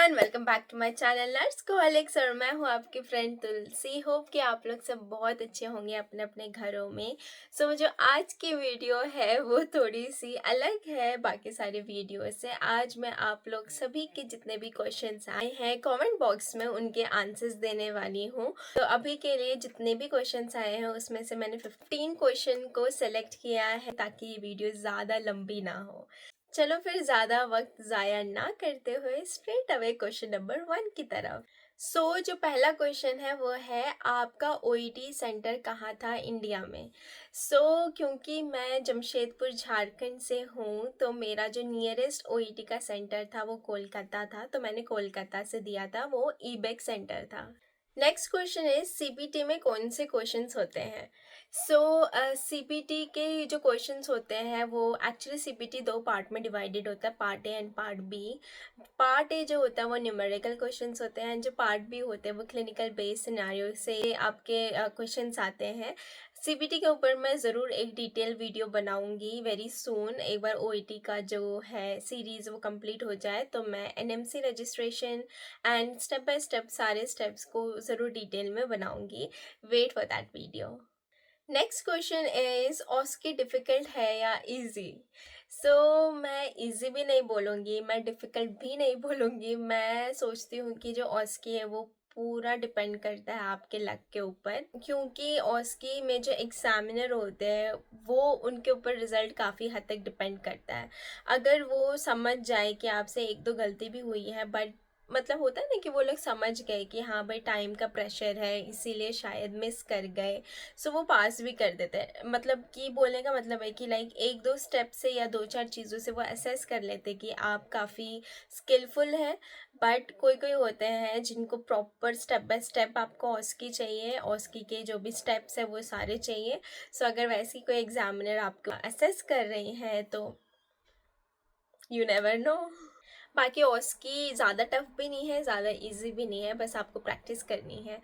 Everyone, welcome back to my channel nurse कोहलिक्स और मैं हूं आपकी फ्रेंड तुलसी। होप कि आप लोग सब बहुत अच्छे होंगे अपने अपने घरों में। जो आज की वीडियो है वो थोड़ी सी अलग है बाकी सारी वीडियो से। आज मैं आप लोग सभी के जितने भी क्वेश्चंस आए हैं कमेंट बॉक्स में उनके आंसर्स देने वाली हूं। तो अभी के लिए जितने भी क्वेश्चंस आए हैं उसमें से मैंने 15 क्वेश्चन को सेलेक्ट किया है ताकि ये वीडियो ज़्यादा लंबी ना हो। चलो फिर ज्यादा वक्त जाया ना करते हुए स्ट्रेट अवे क्वेश्चन नंबर 1 की तरफ। जो पहला क्वेश्चन है वो है आपका ओईटी सेंटर कहाँ था इंडिया में। क्योंकि मैं जमशेदपुर झारखंड से हूँ तो मेरा जो नियरेस्ट ओईटी का सेंटर था वो कोलकाता था, तो मैंने कोलकाता से दिया था, वो ईबेक सेंटर था। नेक्स्ट क्वेश्चन है सीपीटी में कौन से क्वेश्चंस होते हैं। सीपीटी के जो क्वेश्चंस होते हैं वो एक्चुअली सीपीटी दो पार्ट में डिवाइडेड होता है, part A and part B. Part A जो होता है वो न्यूमेरिकल क्वेश्चंस होते हैं, जो पार्ट बी होते हैं वो क्लिनिकल बेस्ड सिनेरियो से आपके क्वेश्चंस आते हैं। सीपीटी के ऊपर मैं ज़रूर एक डिटेल वीडियो बनाऊंगी वेरी सून। एक बार ओईटी का जो है सीरीज़ वो कंप्लीट हो जाए तो मैं NMC registration and step by step सारे स्टेप्स को ज़रूर डिटेल में बनाऊंगी। Wait for that video. Next question is OSCE difficult है या इजी। मैं इजी भी नहीं बोलूँगी, मैं डिफ़िकल्ट भी नहीं बोलूँगी। मैं सोचती हूँ कि जो ऑस्की है वो पूरा डिपेंड करता है आपके लक के ऊपर, क्योंकि ऑस्की में जो एग्जामिनर होते हैं वो उनके ऊपर रिजल्ट काफ़ी हद तक डिपेंड करता है। अगर वो समझ जाए कि आपसे एक दो गलती भी हुई है, बट मतलब होता है ना कि वो लोग समझ गए कि हाँ भाई टाइम का प्रेशर है इसीलिए शायद मिस कर गए, वो पास भी कर देते हैं। मतलब कि बोलने का मतलब है कि लाइक एक दो स्टेप से या दो चार चीज़ों से वो असेस कर लेते कि आप काफ़ी स्किलफुल हैं। बट कोई कोई होते हैं जिनको प्रॉपर स्टेप बाय स्टेप आपको ऑस्की चाहिए, ऑस्की के जो भी स्टेप्स है वो सारे चाहिए। अगर वैसी कोई एग्जामिनर आपको असेस कर रही हैं तो यू नेवर नो। बाकी ऑस्की ज़्यादा टफ भी नहीं है, ज़्यादा इजी भी नहीं है, बस आपको प्रैक्टिस करनी है।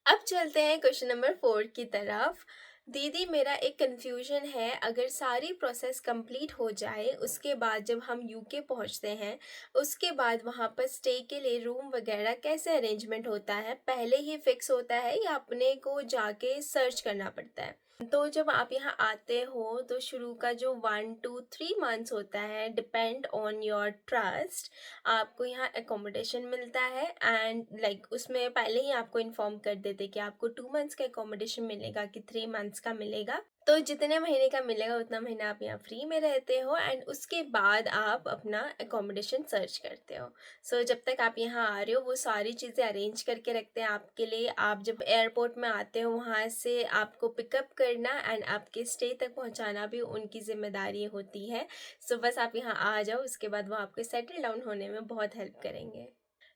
अब चलते हैं क्वेश्चन नंबर 4 की तरफ। दीदी मेरा एक कन्फ्यूजन है, अगर सारी प्रोसेस कंप्लीट हो जाए उसके बाद जब हम यूके पहुंचते हैं उसके बाद वहां पर स्टे के लिए रूम वगैरह कैसे अरेंजमेंट होता है, पहले ही फिक्स होता है या अपने को जाके सर्च करना पड़ता है। तो जब आप यहाँ आते हो तो शुरू का जो 1 to 3 मंथ्स होता है डिपेंड ऑन योर ट्रस्ट, आपको यहाँ एकोमोडेशन मिलता है एंड उसमें पहले ही आपको इन्फॉर्म कर देते कि आपको 2 मंथ्स का एकोमोडेशन मिलेगा कि 3 मंथ्स का मिलेगा। तो जितने महीने का मिलेगा उतना महीना आप यहाँ फ्री में रहते हो एंड उसके बाद आप अपना एकोमोडेशन सर्च करते हो। जब तक आप यहाँ आ रहे हो वो सारी चीज़ें अरेंज करके रखते हैं आपके लिए। आप जब एयरपोर्ट में आते हो वहाँ से आपको पिकअप करना एंड आपके स्टे तक पहुँचाना भी उनकी जिम्मेदारी होती है। बस आप यहाँ आ जाओ, उसके बाद वो आपके सेटल डाउन होने में बहुत हेल्प करेंगे।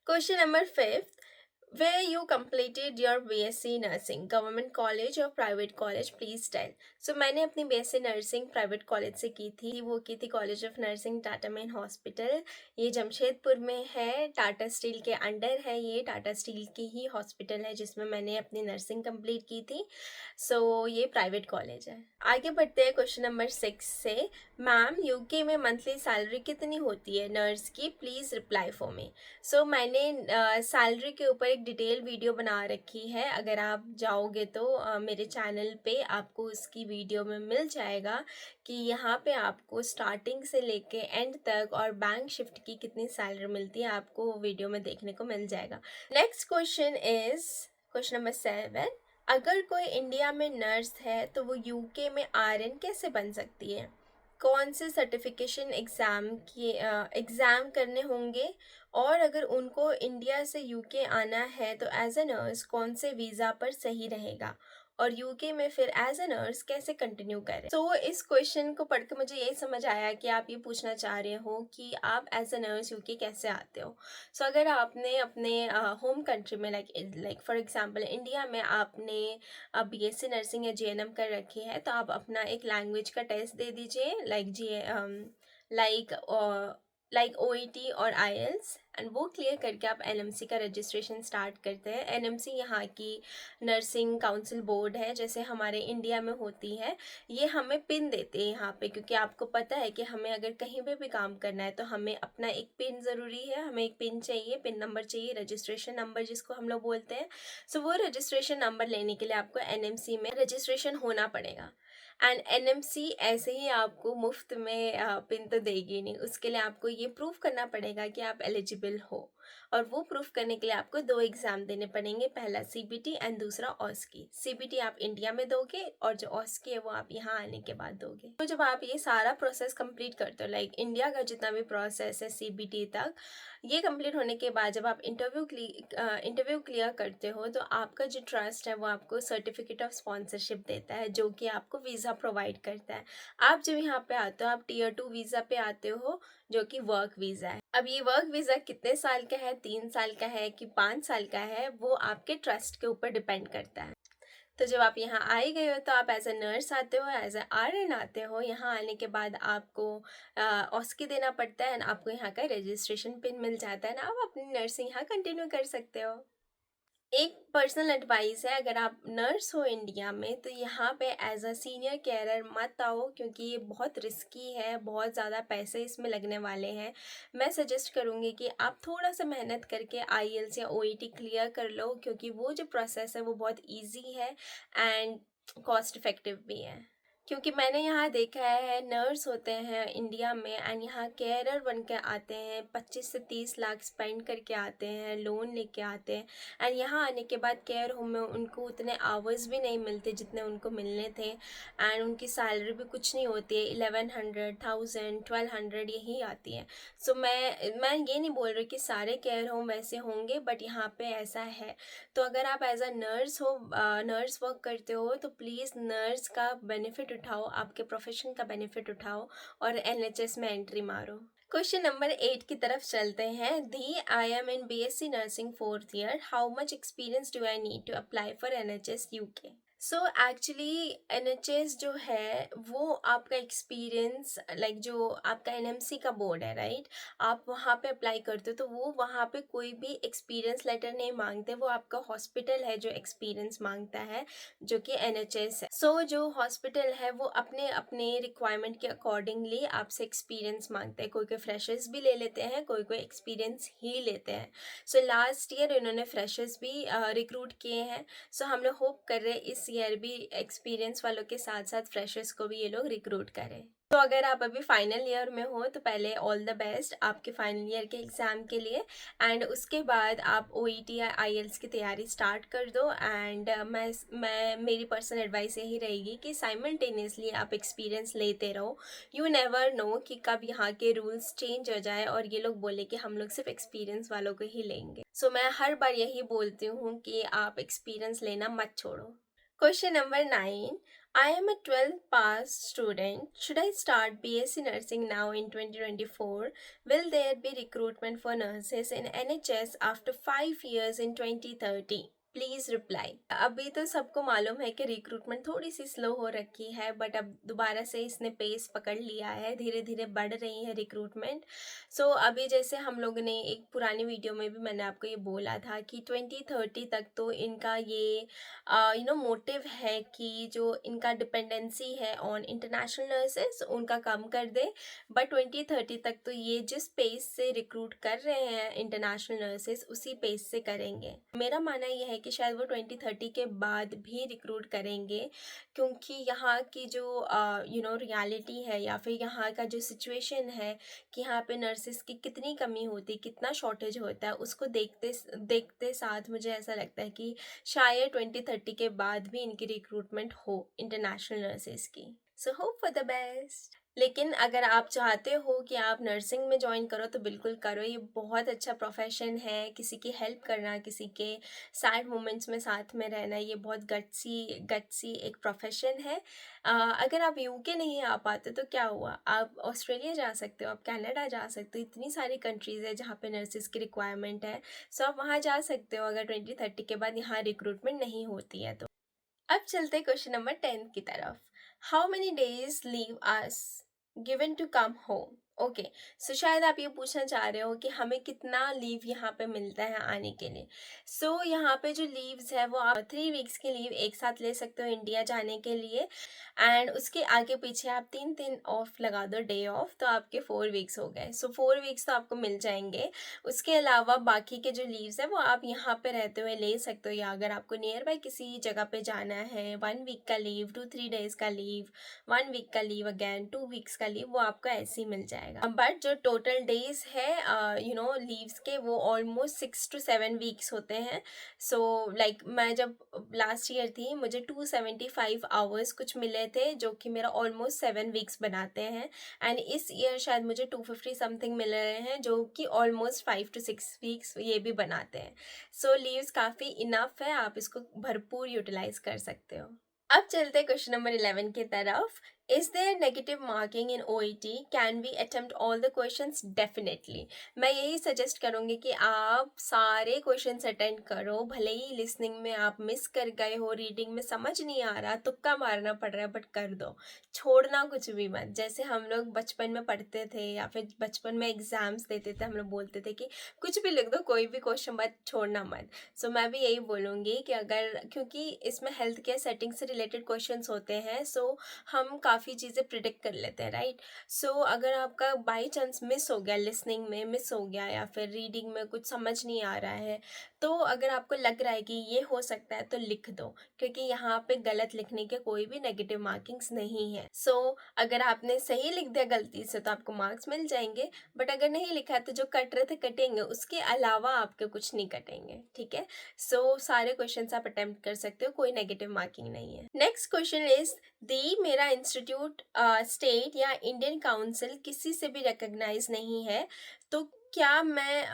Question number 5, where you completed your BSc nursing, government college और प्राइवेट कॉलेज, प्लीज टेल। मैंने अपनी BSc नर्सिंग प्राइवेट कॉलेज से की थी, वो की थी college of nursing Tata main hospital. ये जमशेदपुर में है, टाटा स्टील के अंडर है, ये टाटा स्टील की ही हॉस्पिटल है जिसमें मैंने अपनी नर्सिंग कंप्लीट की थी। ये प्राइवेट कॉलेज है। आगे बढ़ते हैं क्वेश्चन नंबर 6 से। मैम यूके में मंथली सैलरी कितनी होती है नर्स की, प्लीज़ रिप्लाई फॉर मी। मैंने सैलरी के ऊपर एक डिटेल वीडियो बना रखी है, अगर आप जाओगे तो मेरे चैनल पे आपको उसकी वीडियो में मिल जाएगा कि यहाँ पे आपको स्टार्टिंग से लेके एंड तक और बैंक शिफ्ट की कितनी सैलरी मिलती है, आपको वीडियो में देखने को मिल जाएगा। Next question is question number 7, अगर कोई इंडिया में नर्स है तो वो यूके में आरएन कैसे बन सकती है, कौन से सर्टिफिकेशन एग्ज़ाम करने होंगे, और अगर उनको इंडिया से यूके आना है तो एज अ नर्स कौन से वीज़ा पर सही रहेगा, और यूके में फिर एज अ नर्स कैसे कंटिन्यू करें। इस क्वेश्चन को पढ़ के मुझे ये समझ आया कि आप ये पूछना चाह रहे हो कि आप एज अ नर्स यूके कैसे आते हो। अगर आपने अपने होम कंट्री में लाइक फॉर एग्जांपल इंडिया में आपने BSc नर्सिंग या JNM कर रखी है तो आप अपना एक लैंग्वेज का टेस्ट दे दीजिए, लाइक लाइक ओईटी और आईएलटीएस, एंड वो क्लियर करके आप एनएमसी का रजिस्ट्रेशन स्टार्ट करते हैं। एनएमसी यहाँ की नर्सिंग काउंसिल बोर्ड है, जैसे हमारे इंडिया में होती है। ये हमें पिन देते हैं यहाँ पे, क्योंकि आपको पता है कि हमें अगर कहीं पे भी काम करना है तो हमें अपना एक पिन ज़रूरी है, हमें एक पिन चाहिए, पिन नंबर चाहिए, रजिस्ट्रेशन नंबर जिसको हम लोग बोलते हैं। सो वो रजिस्ट्रेशन नंबर लेने के लिए आपको एनएमसी में रजिस्ट्रेशन होना पड़ेगा। एंड एनएमसी ऐसे ही आपको मुफ्त में पिन तो देगी नहीं, उसके लिए आपको ये प्रूफ करना पड़ेगा कि आप एलिजिबल हो। और वो प्रूफ करने के लिए आपको 2 एग्ज़ाम देने पड़ेंगे, पहला सीबीटी एंड दूसरा ऑस्की। सीबीटी आप इंडिया में दोगे और जो ऑस्की है वो आप यहाँ आने के बाद दोगे। तो जब आप ये सारा प्रोसेस कंप्लीट करते हो, लाइक इंडिया का जितना भी प्रोसेस है सीबीटी तक, ये कंप्लीट होने के बाद जब आप इंटरव्यू क्लियर करते हो तो आपका जो ट्रस्ट है वो आपको सर्टिफिकेट ऑफ स्पॉन्सरशिप देता है, जो कि आपको वीज़ा प्रोवाइड करता है। आप जब यहाँ पे आते हो, आप टीयर 2 वीज़ा पे आते हो, जो कि वर्क वीज़ा है। अब ये वर्क वीज़ा कितने साल का है, 3 साल का है कि 5 साल का है, वो आपके ट्रस्ट के ऊपर डिपेंड करता है। तो जब आप यहाँ आए गए हो तो आप एज अ नर्स आते हो, एज अ आरएन आते हो। यहाँ आने के बाद आपको ऑस्की देना पड़ता है एंड आपको यहाँ का रजिस्ट्रेशन पिन मिल जाता है ना, आप अपनी नर्सिंग यहाँ कंटिन्यू कर सकते हो। एक पर्सनल एडवाइस है, अगर आप नर्स हो इंडिया में तो यहाँ पे एज अ सीनियर केयरर मत आओ, क्योंकि ये बहुत रिस्की है, बहुत ज़्यादा पैसे इसमें लगने वाले हैं। मैं सजेस्ट करूँगी कि आप थोड़ा सा मेहनत करके आईएलटीएस या ओईटी क्लियर कर लो, क्योंकि वो जो प्रोसेस है वो बहुत ईजी है एंड कॉस्ट इफ़ेक्टिव भी है। क्योंकि मैंने यहाँ देखा है, नर्स होते हैं इंडिया में एंड यहाँ केयरर बन के आते हैं, 25 से 30 लाख स्पेंड करके आते हैं, लोन लेके आते हैं। एंड यहाँ आने के बाद केयर होम में उनको उतने आवर्स भी नहीं मिलते जितने उनको मिलने थे, एंड उनकी सैलरी भी कुछ नहीं होती है, 1100, 1000, 1200 यही आती है। सो मैं ये नहीं बोल रही कि सारे केयर होम वैसे होंगे, बट यहाँ पे ऐसा है। तो अगर आप एज अ नर्स हो, नर्स वर्क करते हो, तो प्लीज़ नर्स का बेनिफिट उठाओ, आपके प्रोफेशन का बेनिफिट उठाओ और एनएचएस में एंट्री मारो। क्वेश्चन नंबर 8 की तरफ चलते हैं। दी I am in BSc nursing 4th year, how much experience do I need to apply for NHS UK? So actually NHS जो है वो आपका एक्सपीरियंस, लाइक जो आपका एनएमसी का बोर्ड है, राइट, आप वहाँ पे अप्लाई करते हो तो वो वहाँ पे कोई भी एक्सपीरियंस लेटर नहीं मांगते, वो आपका हॉस्पिटल है जो एक्सपीरियंस मांगता है, जो कि एनएचएस है। सो जो हॉस्पिटल है वो अपने अपने रिक्वायरमेंट के अकॉर्डिंगली आपसे एक्सपीरियंस मांगते हैं। कोई कोई फ्रेशर्स भी ले लेते हैं, कोई कोई एक्सपीरियंस ही लेते हैं। सो लास्ट ईयर इन्होंने फ्रेशर्स भी रिक्रूट किए हैं। सो हम लोग होप कर रहे हैं इस ईयर भी एक्सपीरियंस वालों के साथ साथ फ्रेशर्स को भी ये लोग रिक्रूट करें। तो अगर आप अभी फाइनल ईयर में हो तो पहले ऑल द बेस्ट आपके फाइनल ईयर के एग्ज़ाम के लिए, एंड उसके बाद आप ओईटी या आईएलटीएस की तैयारी स्टार्ट कर दो। एंड मैं मेरी पर्सनल एडवाइस यही रहेगी कि साइमल्टेनियसली आप एक्सपीरियंस लेते रहो। यू नेवर नो कि कब यहाँ के रूल्स चेंज हो जाए और ये लोग बोले कि हम लोग सिर्फ एक्सपीरियंस वालों को ही लेंगे। सो मैं हर बार यही बोलती हूँ कि आप एक्सपीरियंस लेना मत छोड़ो। Question number 9, I am a 12th pass student. Should I start BSc nursing now in 2024? Will there be recruitment for nurses in NHS after 5 years in 2030? Please reply. अभी तो सबको मालूम है कि रिक्रूटमेंट थोड़ी सी स्लो हो रखी है, बट अब दोबारा से इसने पेस पकड़ लिया है, धीरे धीरे बढ़ रही है रिक्रूटमेंट। सो अभी जैसे हम लोगों ने एक पुरानी वीडियो में भी मैंने आपको ये बोला था कि 2030 तक तो इनका ये मोटिव है कि जो इनका डिपेंडेंसी है ऑन इंटरनेशनल नर्सेस उनका कम कर दे। बट 2030 तक तो ये जिस पेस से रिक्रूट कर रहे हैं इंटरनेशनल नर्सेस उसी पेस से करेंगे। मेरा मानना यह है कि शायद वो 2030 के बाद भी रिक्रूट करेंगे, क्योंकि यहाँ की जो रियलिटी है या फिर यहाँ का जो सिचुएशन है कि यहाँ पे नर्सेस की कितनी कमी होती है, कितना शॉर्टेज होता है, उसको देखते देखते साथ मुझे ऐसा लगता है कि शायद 2030 के बाद भी इनकी रिक्रूटमेंट हो इंटरनेशनल नर्सेस की। So hope for the best. लेकिन अगर आप चाहते हो कि आप नर्सिंग में ज्वाइन करो तो बिल्कुल करो, ये बहुत अच्छा प्रोफेशन है। किसी की हेल्प करना, किसी के सैड मोमेंट्स में साथ में रहना, ये बहुत गट्सी एक प्रोफेशन है। अगर आप यूके नहीं आ पाते तो क्या हुआ, आप ऑस्ट्रेलिया जा सकते हो, आप कनाडा जा सकते हो, इतनी सारी कंट्रीज़ है जहाँ पे नर्सिस की रिक्वायरमेंट है। सो आप वहाँ जा सकते हो अगर 2030 के बाद यहाँ रिक्रूटमेंट नहीं होती है तो। अब चलते क्वेश्चन नंबर 10 की तरफ। How many days leave as given to come home? Okay. So शायद आप ये पूछना चाह रहे हो कि हमें कितना लीव यहाँ पे मिलता है आने के लिए। सो यहाँ पे जो लीव्स है वो आप 3 वीक्स की लीव एक साथ ले सकते हो इंडिया जाने के लिए, एंड उसके आगे पीछे आप 3 दिन ऑफ लगा दो, डे ऑफ, तो आपके 4 वीक्स हो गए। सो 4 वीक्स तो आपको मिल जाएंगे। उसके अलावा बाकी के जो लीव्स है वो आप यहाँ पे रहते हुए ले सकते हो, या अगर आपको नियर बाय किसी जगह पे जाना है, 1 वीक का लीव, 2-3 डेज का लीव, 1 वीक का लीव, अगेन 2 वीक्स का लीव, वो आपको ऐसे ही मिल जाएगा। बट जो टोटल डेज है लीव्स के, वो ऑलमोस्ट 6 to 7 वीक्स होते हैं। सो लाइक मैं जब लास्ट ईयर थी, मुझे 275 आवर्स कुछ मिले थे, जो कि मेरा ऑलमोस्ट 7 वीक्स बनाते हैं। एंड इस ईयर शायद मुझे 250 समथिंग मिल रहे हैं, जो कि ऑलमोस्ट 5 to 6 वीक्स ये भी बनाते हैं। सो लीव्स काफ़ी इनफ है, आप इसको भरपूर यूटिलाइज कर सकते हो। अब चलते हैं क्वेश्चन नंबर 11 की तरफ। Is there negative marking in OET? Can we attempt all the questions? Definitely. मैं यही सजेस्ट करूँगी कि आप सारे क्वेश्चंस अटेंड करो, भले ही लिसनिंग में आप मिस कर गए हो, रीडिंग में समझ नहीं आ रहा, तुक्का मारना पड़ रहा है, बट कर दो, छोड़ना कुछ भी मत। जैसे हम लोग बचपन में पढ़ते थे या फिर बचपन में एग्जाम्स देते थे, हम लोग बोलते थे कि कुछ भी लिख दो, कोई भी क्वेश्चन मत छोड़ना मत। सो मैं भी यही बोलूँगी कि अगर, क्योंकि इसमें हेल्थ केयर सेटिंग से रिलेटेड क्वेश्चंस होते हैं, सो हम काफ़ी चीज़ें प्रिडिक्ट कर लेते हैं, राइट। सो अगर आपका बाई चांस मिस हो गया, लिसनिंग में मिस हो गया या फिर रीडिंग में कुछ समझ नहीं आ रहा है, तो अगर आपको लग रहा है कि ये हो सकता है तो लिख दो, क्योंकि यहाँ पे गलत लिखने के कोई भी नेगेटिव मार्किंग्स नहीं है। सो अगर आपने सही लिख दिया गलती से तो आपको मार्क्स मिल जाएंगे, बट अगर नहीं लिखा तो जो कट रहे थे कटेंगे, उसके अलावा आपके कुछ नहीं कटेंगे, ठीक है। सो सारे क्वेश्चंस आप अटेम्प्ट कर सकते हो, कोई नेगेटिव मार्किंग नहीं है। नेक्स्ट क्वेश्चन इज दी मेरा इंस्टीट्यूट स्टेट या इंडियन काउंसिल किसी से भी रिकॉग्नाइज नहीं है, तो क्या मैं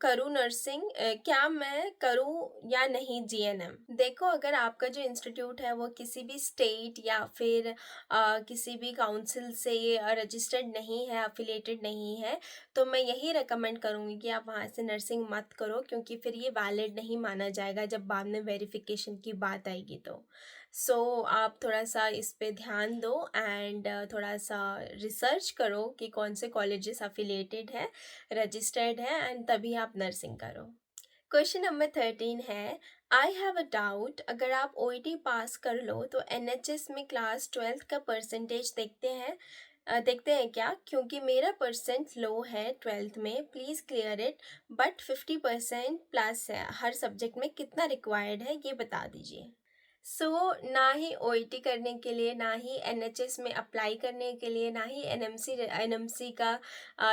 करूँ नर्सिंग, क्या मैं करूँ या नहीं GNM? देखो, अगर आपका जो इंस्टीट्यूट है वो किसी भी स्टेट या फिर किसी भी काउंसिल से रजिस्टर्ड नहीं है, अफिलिएटेड नहीं है, तो मैं यही रेकमेंड करूँगी कि आप वहाँ से नर्सिंग मत करो, क्योंकि फिर ये वैलिड नहीं माना जाएगा जब बाद में वेरिफिकेशन की बात आएगी तो। सो आप थोड़ा सा इस पे ध्यान दो, एंड थोड़ा सा रिसर्च करो कि कौन से कॉलेजेस अफिलिएटेड है, रजिस्टर्ड है, एंड तभी आप नर्सिंग करो। क्वेश्चन नंबर 13 है, आई हैव अ डाउट, अगर आप OET पास कर लो तो NHS में क्लास 12th का परसेंटेज देखते हैं क्या? क्योंकि मेरा परसेंट लो है 12th में, please clear it, but 50% plus है, हर सब्जेक्ट में कितना रिक्वायर्ड है ये बता दीजिए। सो ना ही OET करने के लिए, ना ही NHS में अप्लाई करने के लिए, ना ही NMC का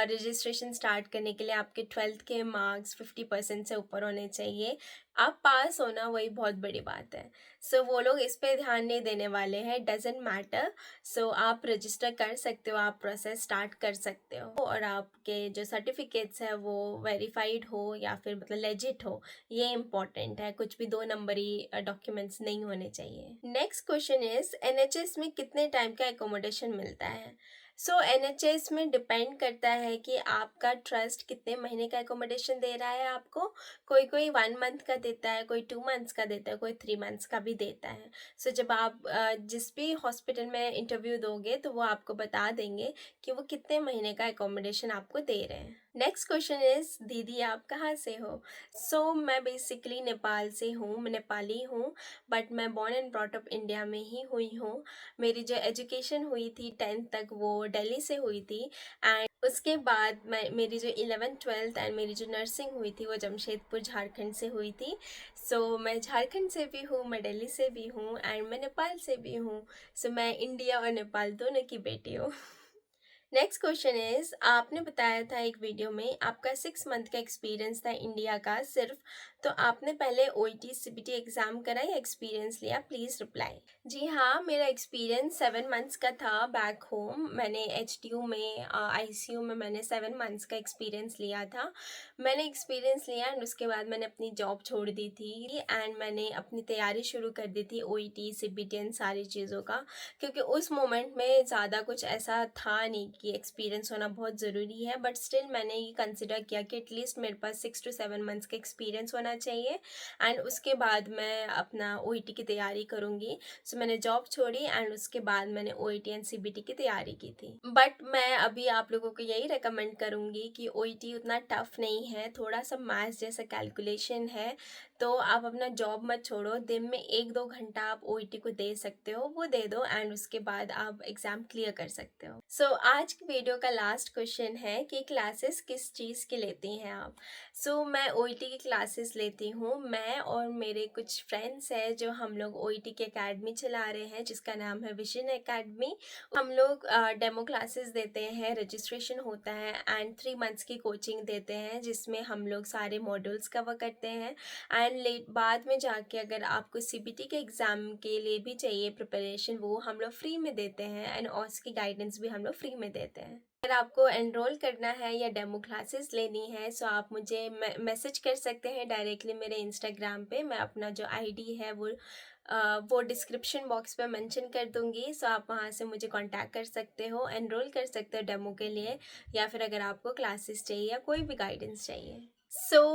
रजिस्ट्रेशन स्टार्ट करने के लिए आपके 12th के मार्क्स 50% से ऊपर होने चाहिए। आप पास होना वही बहुत बड़ी बात है। सो वो लोग इस पे ध्यान नहीं देने वाले हैं, डजेंट मैटर। सो आप रजिस्टर कर सकते हो, आप प्रोसेस स्टार्ट कर सकते हो, और आपके जो सर्टिफिकेट्स है वो वेरीफाइड हो या फिर मतलब लेजिट हो, ये इम्पॉर्टेंट है। कुछ भी 2 नंबरी डॉक्यूमेंट्स नहीं होने चाहिए। नेक्स्ट क्वेश्चन इज, NHS में कितने टाइम का एकोमोडेशन मिलता है? सो NHS में डिपेंड करता है कि आपका ट्रस्ट कितने महीने का एकोमोडेशन दे रहा है आपको। कोई कोई 1 मंथ का देता है, कोई 2 मंथ्स का देता है, कोई 3 मंथ्स का भी देता है। सो जब आप जिस भी हॉस्पिटल में इंटरव्यू दोगे तो वो आपको बता देंगे कि वो कितने महीने का एकोमोडेशन आपको दे रहे हैं। नेक्स्ट क्वेश्चन इज, दीदी आप कहाँ से हो? सो मैं बेसिकली नेपाल से हूँ, मैं नेपाली हूँ, बट मैं born and brought up India में ही हुई हूँ। मेरी जो एजुकेशन हुई थी 10th तक वो दिल्ली से हुई थी, एंड उसके बाद मेरी जो 11th 12th एंड मेरी जो नर्सिंग हुई थी वो जमशेदपुर झारखंड से हुई थी। सो मैं झारखंड से भी हूँ, मैं दिल्ली से भी हूँ, एंड मैं नेपाल से भी हूँ। सो मैं इंडिया और नेपाल दोनों की बेटी हूँ। नेक्स्ट क्वेश्चन इज, आपने बताया था एक वीडियो में आपका 6 मंथ का एक्सपीरियंस था इंडिया का सिर्फ, तो आपने पहले OET CBT एग्जाम करा या एक्सपीरियंस लिया? Please reply. जी हाँ, मेरा एक्सपीरियंस 7 मंथ्स का था बैक होम। मैंने HTU में ICU में मैंने 7 मंथ्स का एक्सपीरियंस लिया था। मैंने एक्सपीरियंस लिया एंड उसके बाद मैंने अपनी जॉब छोड़ दी थी, एंड मैंने अपनी तैयारी शुरू कर दी थी OET CBT इन सारी चीज़ों का, क्योंकि उस मोमेंट में ज़्यादा कुछ ऐसा था नहीं कि एक्सपीरियंस होना बहुत ज़रूरी है, बट स्टिल मैंने ये कंसिडर किया कि एटलीस्ट मेरे पास 6 to 7 मंथ्स का एक्सपीरियंस होना चाहिए एंड उसके बाद मैं अपना ओईटी की तैयारी करूँगी। सो मैंने जॉब छोड़ी एंड उसके बाद मैंने ओईटी एंड सीबीटी की तैयारी की थी। बट मैं अभी आप लोगों को यही रेकमेंड करूँगी कि ओईटी उतना टफ नहीं है, थोड़ा सा मैथ्स जैसा कैलकुलेशन है, तो आप अपना जॉब मत छोड़ो। दिन में 1-2 घंटा आप ओईटी को दे सकते हो, वो दे दो एंड उसके बाद आप एग्ज़ाम क्लियर कर सकते हो। सो आज की वीडियो का लास्ट क्वेश्चन है कि क्लासेस किस चीज़ की लेती हैं आप? मैं ओईटी की क्लासेस लेती हूँ। मैं और मेरे कुछ फ्रेंड्स हैं जो हम लोग ओईटी की अकेडमी चला रहे हैं जिसका नाम है विजन एकेडमी। हम लोग डेमो क्लासेस देते हैं, रजिस्ट्रेशन होता है एंड 3 मंथ्स की कोचिंग देते हैं जिसमें हम लोग सारे मॉड्यूल्स कवर करते हैं एंड लेट बाद में जाके अगर आपको सीबीटी के एग्ज़ाम के लिए भी चाहिए प्रिपरेशन, वो हम लोग फ्री में देते हैं एंड ऑस की गाइडेंस भी हम लोग फ्री में देते हैं। अगर आपको एनरोल करना है या डेमो क्लासेस लेनी है सो आप मुझे मैसेज कर सकते हैं डायरेक्टली मेरे इंस्टाग्राम पे। मैं अपना जो आईडी है वो डिस्क्रिप्शन बॉक्स पे मेंशन कर दूंगी, सो आप वहाँ से मुझे कांटेक्ट कर सकते हो, एनरोल कर सकते हो डेमो के लिए, या फिर अगर आपको क्लासेस चाहिए या कोई भी गाइडेंस चाहिए।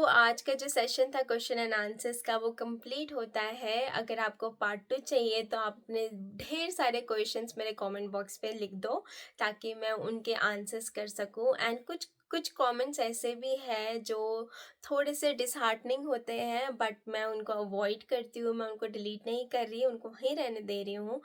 आज का जो सेशन था क्वेश्चन एंड आंसर्स का वो कंप्लीट होता है। अगर आपको पार्ट 2 चाहिए तो आप अपने ढेर सारे क्वेश्चंस मेरे कमेंट बॉक्स पे लिख दो ताकि मैं उनके आंसर्स कर सकूं एंड कुछ कुछ कमेंट्स ऐसे भी हैं जो थोड़े से डिसहार्टनिंग होते हैं, बट मैं उनको अवॉइड करती हूँ, मैं उनको डिलीट नहीं कर रही, उनको वहीं रहने दे रही हूँ।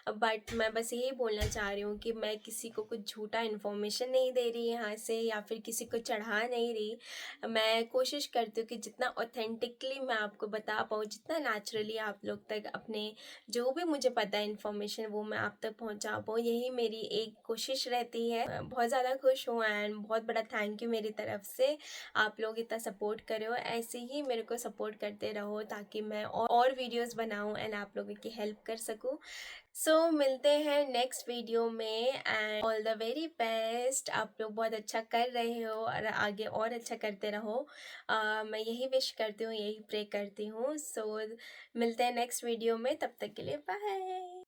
बट मैं बस यही बोलना चाह रही हूँ कि मैं किसी को कुछ झूठा इन्फॉर्मेशन नहीं दे रही यहाँ से या फिर किसी को चढ़ा नहीं रही। मैं कोशिश करती हूँ कि जितना ऑथेंटिकली मैं आपको बता पाऊँ, जितना नेचुरली आप लोग तक अपने जो भी मुझे पता है इन्फॉर्मेशन वो मैं आप तक पहुँचा पाऊँ, यही मेरी एक कोशिश रहती है। मैं बहुत ज़्यादा खुश हूँ एंड बहुत बड़ा थैंक यू मेरी तरफ से। आप लोग इतना सपोर्ट करो, ऐसे ही मेरे को सपोर्ट करते रहो ताकि मैं और वीडियोस बनाऊँ एंड आप लोगों की हेल्प कर सकूँ। मिलते हैं नेक्स्ट वीडियो में and all the very best. आप लोग बहुत अच्छा कर रहे हो और आगे और अच्छा करते रहो। मैं यही विश करती हूँ, यही प्रे करती हूँ। मिलते हैं नेक्स्ट वीडियो में, तब तक के लिए बाय।